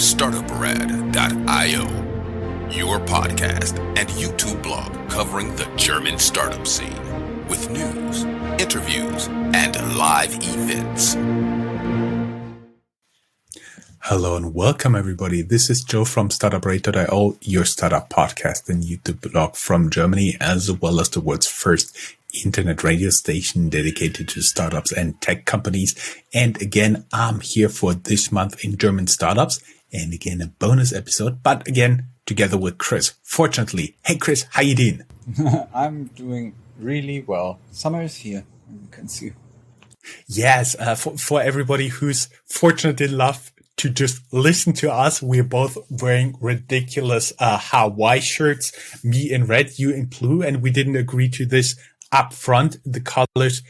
Startuprad.io, your podcast and YouTube blog covering the German startup scene with news, interviews, and live events. Hello and welcome everybody. This is Joe from Startuprad.io, your startup podcast and YouTube blog from Germany, as well as the world's first internet radio station dedicated to startups and tech companies. And again, I'm here for this month in German startups, and again, a bonus episode, but again, together with Chris. Fortunately. Hey Chris, how you doing? I'm doing really well. Summer is here, as you can see. Yes, for everybody who's fortunate enough to just listen to us, we're both wearing ridiculous Hawaii shirts, me in red, you in blue, and we didn't agree to this up front. The colors,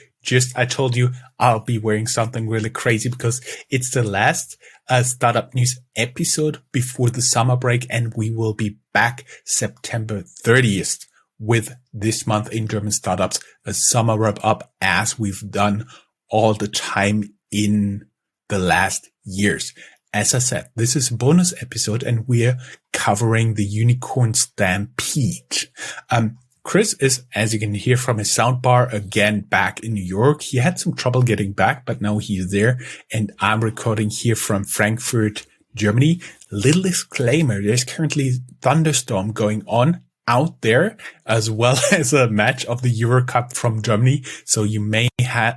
I told you I'll be wearing something really crazy because it's the last startup news episode before the summer break, and we will be back September 30th with this month in German startups, a summer wrap up as we've done all the time in the last years. As I said, this is a bonus episode and we're covering the unicorn Stampede. Chris is, as you can hear from his soundbar, again back in New York. He had some trouble getting back, but now he's there. And I'm recording here from Frankfurt, Germany. Little disclaimer, there's currently thunderstorm going on out there, as well as a match of the Euro Cup from Germany. So you may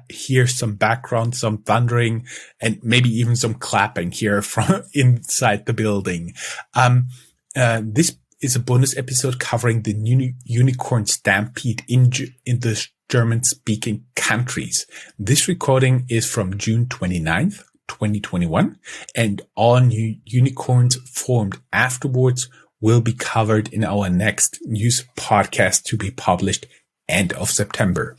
hear some background, some thundering, and maybe even some clapping here from inside the building. This is a bonus episode covering the unicorn Stampede in the German-speaking countries. This recording is from June 29th, 2021, and all new unicorns formed afterwards will be covered in our next news podcast to be published end of September.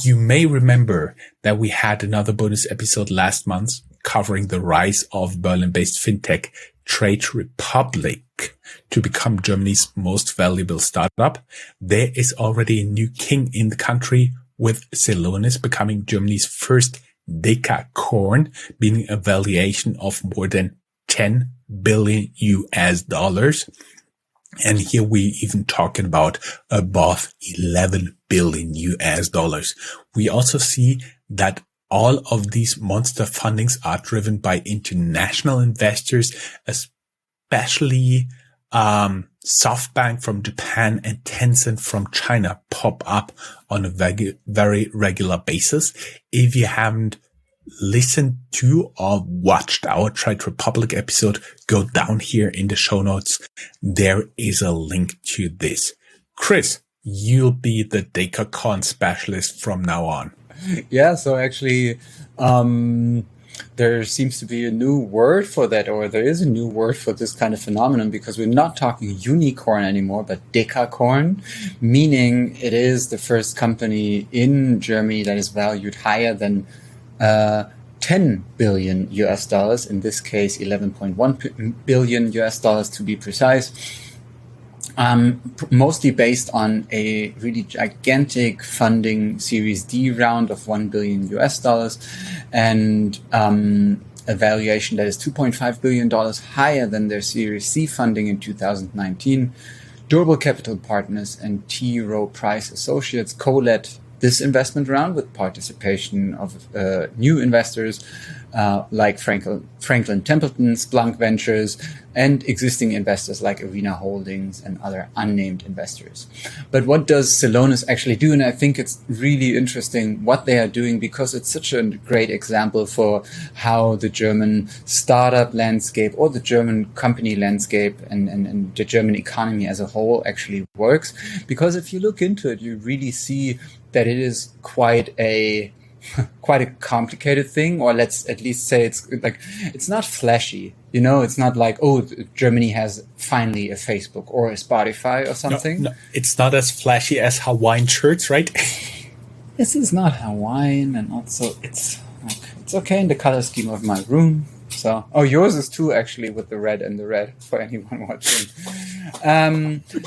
You may remember that we had another bonus episode last month covering the rise of Berlin-based fintech Trade Republic to become Germany's most valuable startup. There is already a new king in the country, with Celonis becoming Germany's first decacorn, being a valuation of more than 10 billion US dollars. And here we even talking about above 11 billion US dollars. We also see that all of these monster fundings are driven by international investors, especially SoftBank from Japan and Tencent from China pop up on a very regular basis. If you haven't listened to or watched our Trade Republic episode, go down here in the show notes. There is a link to this. Chris, you'll be the Decacorn specialist from now on. Yeah, so actually, there seems to be a new word for that, or there is a new word for this kind of phenomenon, because we're not talking unicorn anymore, but decacorn, meaning it is the first company in Germany that is valued higher than 10 billion US dollars, in this case 11.1 billion US dollars to be precise. Mostly based on a really gigantic funding Series D round of 1 billion US dollars and a valuation that is $2.5 billion higher than their Series C funding in 2019. Durable Capital Partners and T. Rowe Price Associates co-led this investment round with participation of new investors like Franklin Templeton, Splunk Ventures, and existing investors like Arena Holdings and other unnamed investors. But what does Celonis actually do? And I think it's really interesting what they are doing, because it's such a great example for how the German startup landscape or the German company landscape and the German economy as a whole actually works. Because if you look into it, you really see that it is quite a complicated thing, or let's at least say it's not flashy. It's not like, oh, Germany has finally a Facebook or a Spotify or something. No, it's not as flashy as Hawaiian shirts, right? This is not Hawaiian, and also it's okay in the color scheme of my room. So, yours is too, actually, with the red and the red for anyone watching.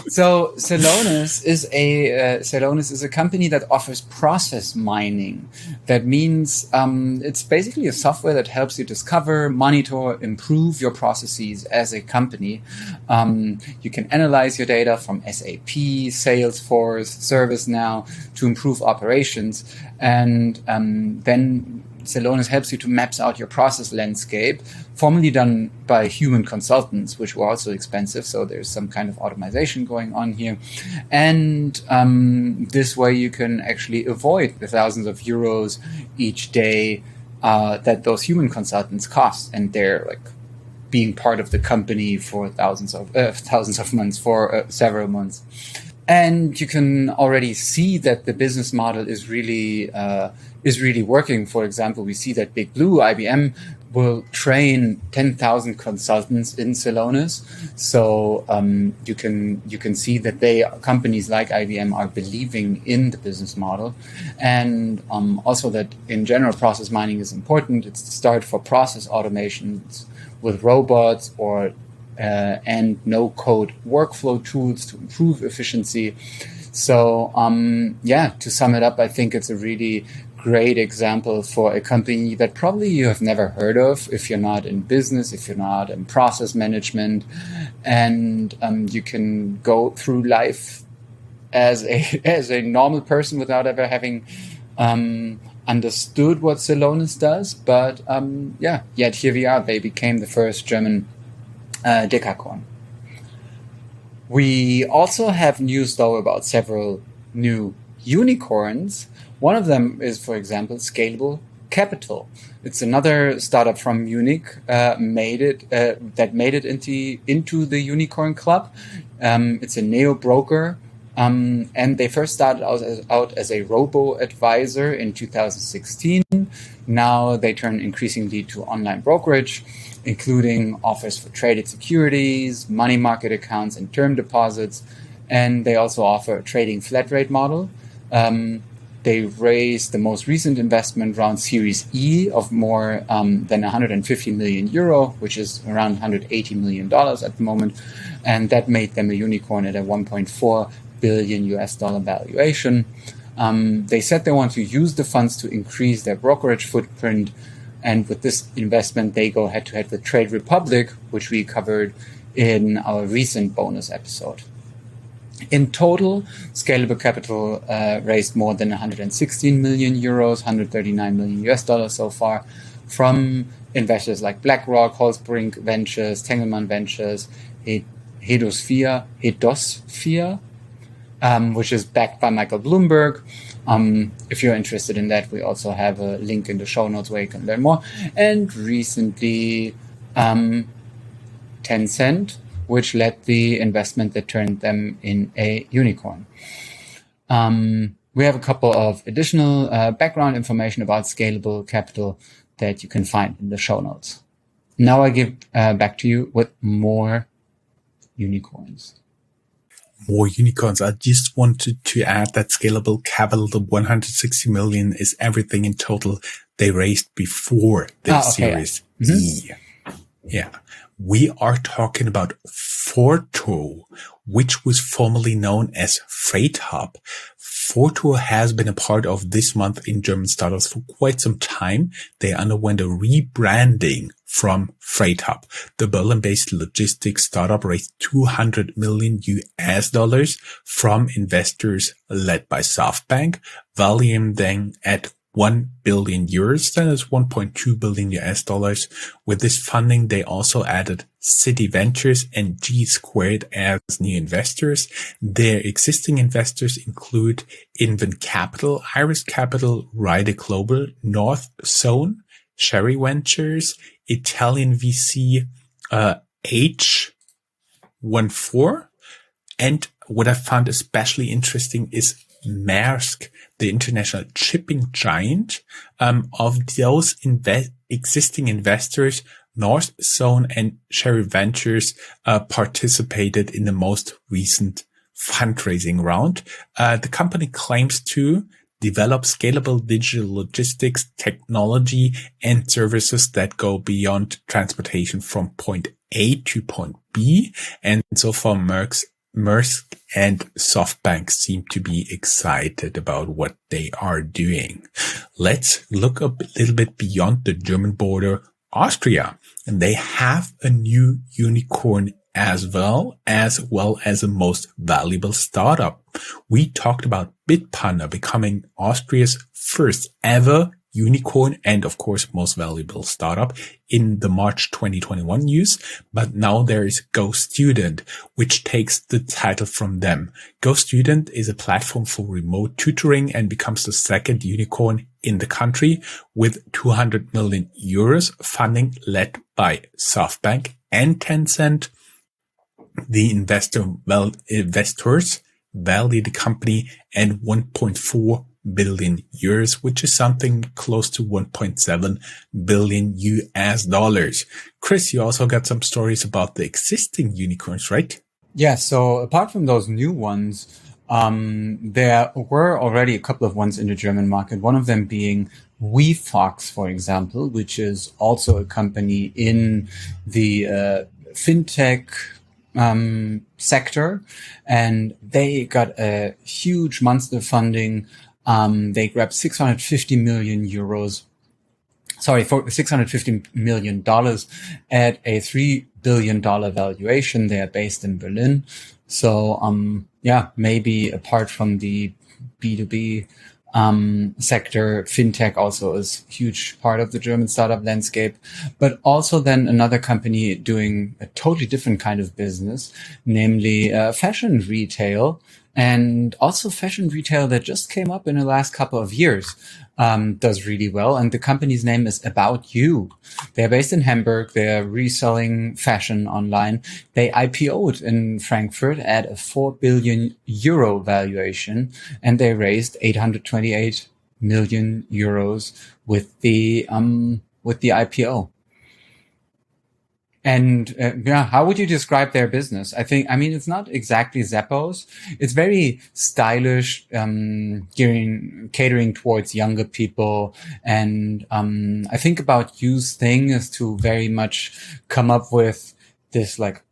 So Celonis is a company that offers process mining. That means it's basically a software that helps you discover, monitor, improve your processes as a company. You can analyze your data from SAP, Salesforce, ServiceNow to improve operations, and then Celonis helps you to map out your process landscape, formerly done by human consultants, which were also expensive. So there's some kind of automation going on here. And this way you can actually avoid the thousands of euros each day that those human consultants cost. And they're like being part of the company for thousands of months, for several months. And you can already see that the business model is really working. For example, we see that Big Blue, IBM, will train 10,000 consultants in Celonis. So you can see that companies like IBM are believing in the business model, and also that in general process mining is important. It's the start for process automations with robots or and no-code workflow tools to improve efficiency. So, to sum it up, I think it's a really great example for a company that probably you have never heard of if you're not in business, if you're not in process management, and you can go through life as a normal person without ever having understood what Celonis does. But yet here we are. They became the first German decacorn. We also have news, though, about several new unicorns. One of them is, for example, Scalable Capital. It's another startup from Munich that made it into the unicorn club. It's a neo broker, and they first started out as a robo advisor in 2016. Now they turn increasingly to online brokerage, including offers for traded securities, money market accounts, and term deposits. And they also offer a trading flat rate model. They raised the most recent investment round, Series E, of more than 150 million euro, which is around $180 million at the moment. And that made them a unicorn at a $1.4 billion valuation. They said they want to use the funds to increase their brokerage footprint. And with this investment, they go head to head with Trade Republic, which we covered in our recent bonus episode. In total, Scalable Capital raised more than 116 million euros, $139 million so far, from investors like BlackRock, Holzbrink Ventures, Tengelmann Ventures, Hedosphere, which is backed by Michael Bloomberg. If you're interested in that, we also have a link in the show notes where you can learn more. And recently, Tencent, which led the investment that turned them in a unicorn. We have a couple of additional background information about Scalable Capital that you can find in the show notes. Now I give back to you with more unicorns. More unicorns. I just wanted to add that Scalable Capital, the 160 million, is everything in total they raised before the Series E. Yeah. We are talking about Forto, which was formerly known as Freight Hub. Forto has been a part of This Month in German Startups for quite some time. They underwent a rebranding from Freight Hub. The Berlin-based logistics startup raised $200 million from investors led by SoftBank, valuing them at 1 billion euros, that is $1.2 billion. With this funding, they also added City Ventures and G Squared as new investors. Their existing investors include Invent Capital, Iris Capital, Ryder Global, North Zone, Sherry Ventures, Italian VC, H14. And what I found especially interesting is Maersk, the international shipping giant. Of those existing investors, North Zone and Sherry Ventures participated in the most recent fundraising round. The company claims to develop scalable digital logistics technology and services that go beyond transportation from point A to point B. And so far, Maersk and SoftBank seem to be excited about what they are doing. Let's look a little bit beyond the German border, Austria. And they have a new unicorn as well as a most valuable startup. We talked about Bitpanda becoming Austria's first ever unicorn and, of course, most valuable startup in the March 2021 news. But now there is GoStudent, which takes the title from them. GoStudent is a platform for remote tutoring and becomes the second unicorn in the country with 200 million euros funding led by SoftBank and Tencent. The investors value the company at 1.4 billion euros, which is something close to 1.7 billion US dollars. Chris, you also got some stories about the existing unicorns, right? Yeah. So apart from those new ones, there were already a couple of ones in the German market. One of them being WeFox, for example, which is also a company in the fintech sector, and they got a huge monster funding. They grabbed 650 million euros. For $650 million at a $3 billion valuation. They are based in Berlin. So, maybe apart from the B2B sector, fintech also is a huge part of the German startup landscape, but also then another company doing a totally different kind of business, namely fashion retail, and also fashion retail that just came up in the last couple of years, does really well. And the company's name is About You. They're based in Hamburg. They're reselling fashion online. They IPO'd in Frankfurt at a 4 billion euro valuation, and they raised 828 million euros with the IPO. And how would you describe their business? It's not exactly Zappos. It's very stylish, catering towards younger people. And I think About You's thing is to very much come up with this like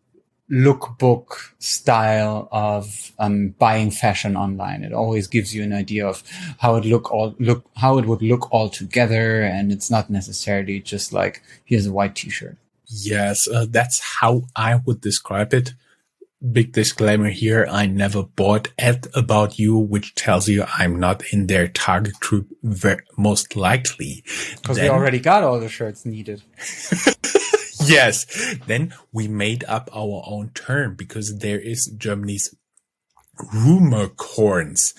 lookbook style of buying fashion online. It always gives you an idea of how it would look all together, and it's not necessarily just like here's a white t-shirt. Yes, that's how I would describe it. Big disclaimer here. I never bought at About You, which tells you I'm not in their target group most likely. Because we already got all the shirts needed. Yes. Then we made up our own term because there is Germany's rumor corns.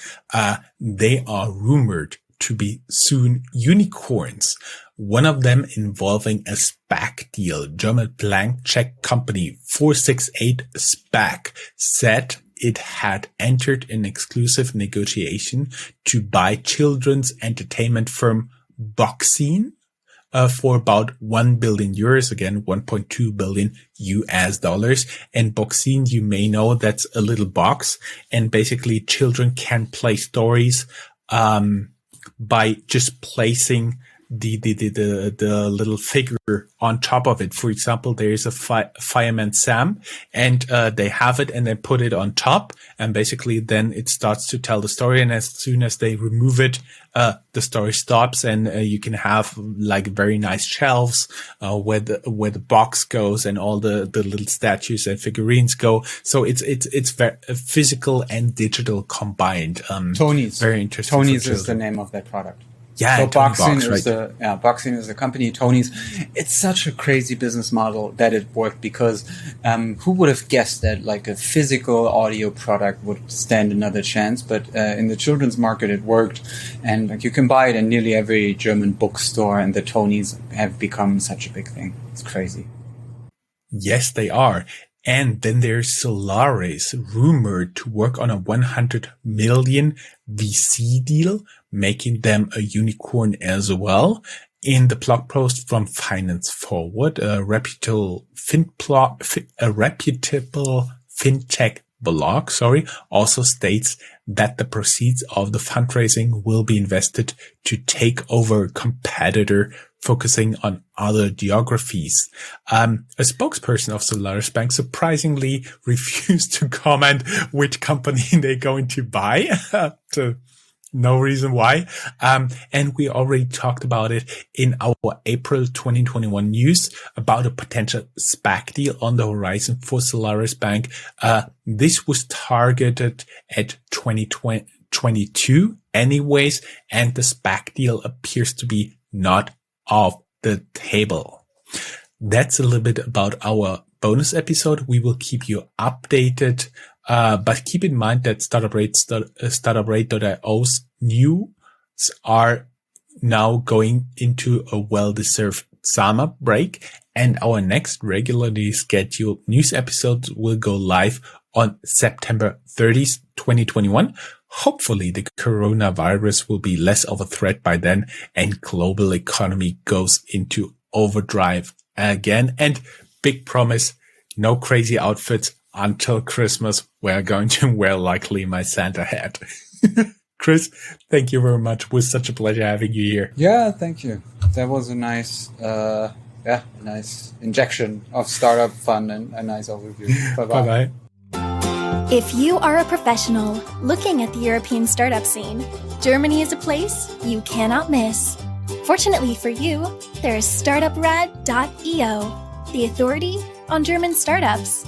They are rumored to be soon unicorns. One of them involving a SPAC deal. German blank check company 468 SPAC said it had entered an exclusive negotiation to buy children's entertainment firm Boxing for about 1 billion euros, again, 1.2 billion US dollars. And Boxing, you may know, that's a little box, and basically children can play stories by just placing the little figure on top of it. For example, there is a fireman Sam, and they have it and they put it on top, and basically then it starts to tell the story. And as soon as they remove it, the story stops, and you can have like very nice shelves where the box goes and all the little statues and figurines go. So it's very physical and digital combined. Tony's. Very interesting. Tony's is the name of that product. Yeah, so Boxing is right. Boxing is the company. Tony's. It's such a crazy business model that it worked, because who would have guessed that like a physical audio product would stand another chance? But in the children's market, it worked, and like you can buy it in nearly every German bookstore. And the Tonys have become such a big thing. It's crazy. Yes, they are. And then there's Solaris, rumored to work on a 100 million VC deal, making them a unicorn as well. In the blog post from Finance Forward, a reputable fintech blog, also states that the proceeds of the fundraising will be invested to take over a competitor focusing on other geographies. A spokesperson of Solaris Bank surprisingly refused to comment which company they're going to buy. No reason why. And we already talked about it in our April 2021 news about a potential SPAC deal on the horizon for Solaris Bank. This was targeted at 2022 anyways, and the SPAC deal appears to be not off the table. That's a little bit about our bonus episode. We will keep you updated. But keep in mind that Startuprad.io's news are now going into a well-deserved summer break, and our next regularly scheduled news episodes will go live on September 30th, 2021. Hopefully the coronavirus will be less of a threat by then and global economy goes into overdrive again. And big promise, no crazy outfits until Christmas. We're going to wear likely my Santa hat. Chris, thank you very much. It was such a pleasure having you here. Yeah, thank you. That was a nice, nice injection of startup fun and a nice overview. Bye-bye. Bye-bye. If you are a professional looking at the European startup scene, Germany is a place you cannot miss. Fortunately for you, there is Startuprad.io, the authority on German startups.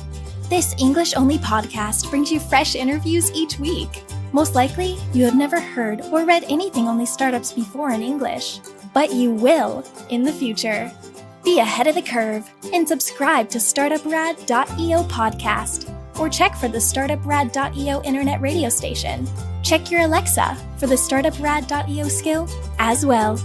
This English-only podcast brings you fresh interviews each week. Most likely, you have never heard or read anything on these startups before in English, but you will in the future. Be ahead of the curve and subscribe to Startuprad.io podcast, or check for the Startuprad.io internet radio station. Check your Alexa for the Startuprad.io skill as well.